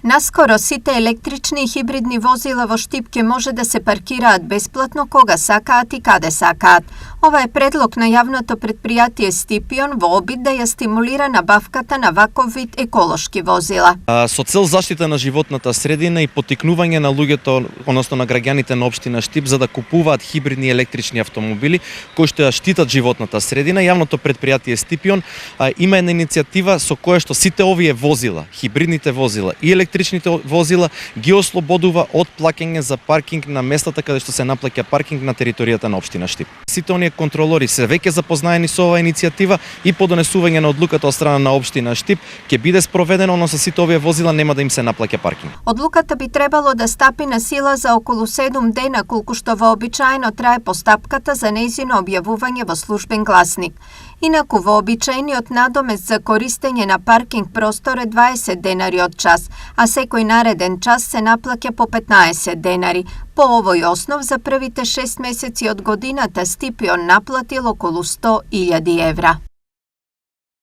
Наскоро сите електрични и хибридни возила во Штипке може да се паркираат бесплатно кога сакаат и каде сакаат. Ова е предлог на јавното предпријатие Стипион во обид да ја стимулира набавката на ваков вид еколошки возила. Со цел заштита на животната средина и поттикнување на луѓето, односно на граѓаните на општина Штип за да купуваат хибридни електрични автомобили кои што ја штитат животната средина, јавното предпријатие Стипион има една иницијатива со која што сите овие возила, хибридните возила и електричните возила ги ослободува од плаќање за паркинг на местата каде што се наплаќа паркинг на територијата на општина Штип. Сите оние контролори се веќе запознаени со оваа иницијатива и по донесување на одлуката од страна на општина Штип ќе биде спроведено, но со сите овие возила нема да им се наплаќа паркинг. Одлуката би требало да стапи на сила за околу 7 дена, колку што вообичаено трае постапката за нејзино објавување во службен гласник. Инаку вообичаениот надомест за користење на паркинг простор е 20 денари од час, а секој нареден час се наплаќа по 15 денари. По овој основ за првите 6 месеци од годината Стипион наплатил околу 100.000 евра.